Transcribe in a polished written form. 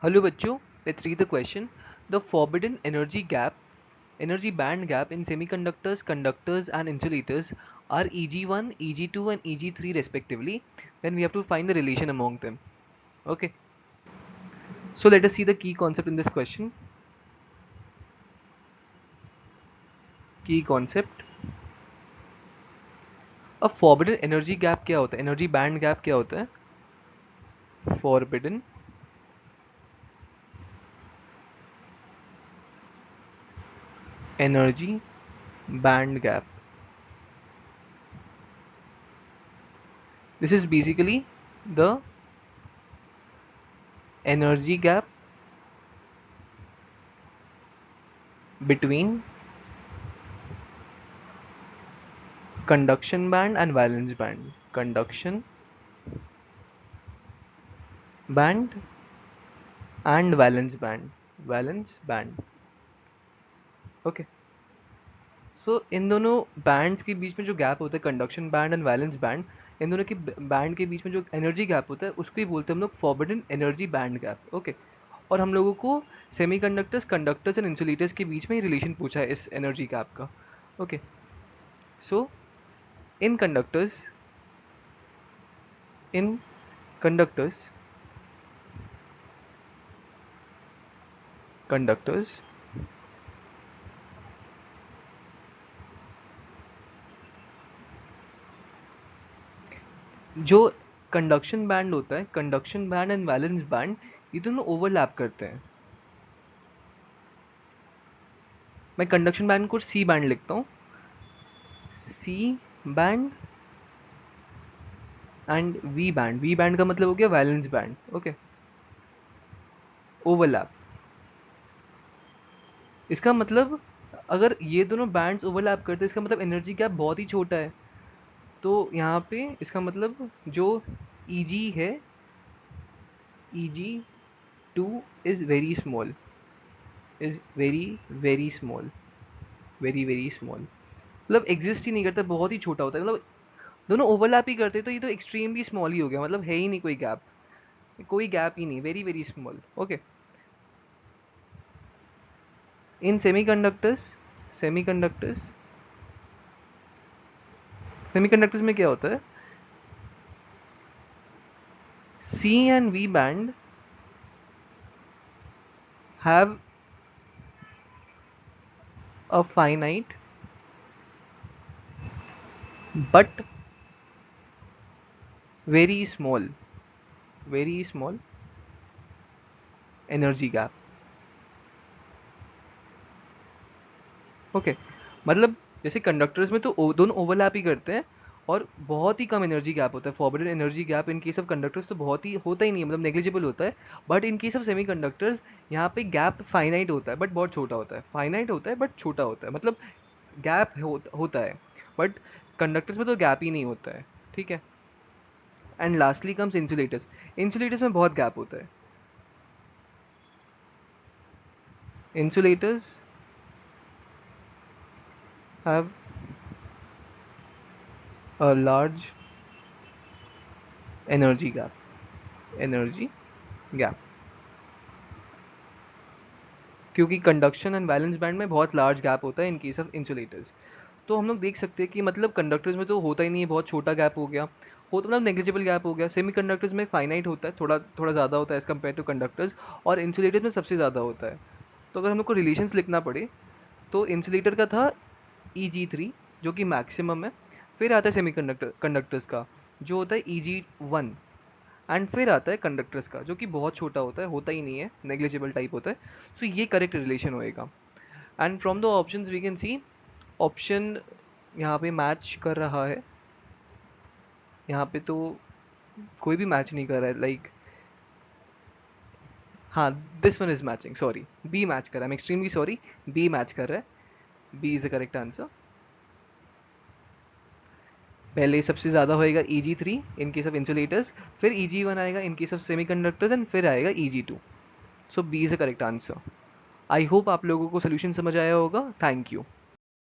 Hello bachcho, let's read the question. The forbidden energy band gap in semiconductors, conductors and insulators are Eg1, Eg2 and Eg3 respectively. Then we have to find the relation among them. Okay. So let us see the key concept in this question. Key concept. A forbidden energy gap क्या होता है? Energy band gap क्या होता है? Forbidden energy band gap. This is basically the energy gap between conduction band and valence band. Conduction band and valence band. Valence band. Okay so इन दोनों bands के बीच में जो गैप होता है conduction band and valence band, इन दोनों के बैंड के बीच में जो एनर्जी गैप होता है उसको ही बोलते हैं हम लोग forbidden energy band gap. Okay. और हम लोगों को सेमीकंडक्टर्स, कंडक्टर्स एंड इंसुलेटर्स के बीच में ही रिलेशन पूछा है इस एनर्जी गैप का. ओके. सो इन कंडक्टर्स कंडक्टर्स जो कंडक्शन बैंड होता है, conduction band and valence band, ये दोनों ओवरलैप करते हैं. मैं कंडक्शन बैंड को सी बैंड लिखता हूँ. C band and V band. V band का मतलब हो गया वैलेंस बैंड. ओके. ओवरलैप. इसका मतलब अगर ये दोनों बैंड्स ओवरलैप करते हैं इसका मतलब एनर्जी गैप बहुत ही छोटा है. तो यहाँ पे इसका मतलब जो Eg है, Eg2 is very small, is very very small, very very small. मतलब एग्जिस्ट ही नहीं करता, बहुत ही छोटा होता है. मतलब दोनों ओवरलैप ही करते तो ये तो एक्सट्रीमली स्मॉल ही हो गया. मतलब है ही नहीं कोई गैप, कोई गैप ही नहीं. Very very small. ओके. इन सेमीकंडक्टर्स सेमीकंडक्टर्स में क्या होता है? C and V band have a finite but very small energy gap. Okay. मतलब जैसे कंडक्टर्स में तो दोनों ओवरलैप ही करते हैं और बहुत ही कम एनर्जी गैप होता है. Forbidden energy gap in case of conductors तो बहुत ही होता ही नहीं है, मतलब नेग्लिजिबल होता है. But in case of semi conductors यहाँ पे गैप फाइनाइट होता है बट बहुत छोटा होता है. फाइनाइट होता है बट छोटा होता है. मतलब गैप होता है बट कंडक्टर्स में तो गैप ही नहीं होता है. ठीक है. And lastly comes insulators. Insulators में बहुत गैप होता है. Insulators have a large energy gap क्योंकि कंडक्शन एंड वैलेंस बैंड में बहुत लार्ज गैप होता है इन केस ऑफ इंसुलेटर्स. तो हम लोग देख सकते हैं कि मतलब कंडक्टर्स में तो होता ही नहीं है, बहुत छोटा गैप हो गया, हो तो मतलब नेग्लिजिबल गैप हो गया. सेमी कंडक्टर्स में फाइनाइट होता है, थोड़ा थोड़ा ज़्यादा होता है एज़ कम्पेयर टू कंडक्टर्स. और इंसुलेटर्स में सबसे ज़्यादा होता है. तो अगर हम लोग को रिलेशंस लिखना पड़े तो इंसुलेटर का था Eg3 जो कि मैक्सिमम है. फिर आता है सेमी कंडक्टर्स का जो होता है Eg1. एंड फिर आता है कंडक्टर्स का जो कि बहुत छोटा होता है, होता ही नहीं है, नेग्लिजिबल टाइप होता है. सो ये करेक्ट रिलेशन होएगा. And from the options we can see option यहाँ पे मैच कर रहा है. यहाँ पे तो कोई भी मैच नहीं कर रहा है. लाइक हाँ, this one is matching. Sorry, B match कर रहा है. I am extremely sorry. B match कर रहा है. B is the correct answer. पहले सबसे ज़्यादा होएगा Eg3 in case of insulators, फिर Eg1 आएगा in case of semiconductors and फिर आएगा Eg2. So B is the correct answer. I hope आप लोगों को सोल्यूशन समझ आया होगा. Thank you.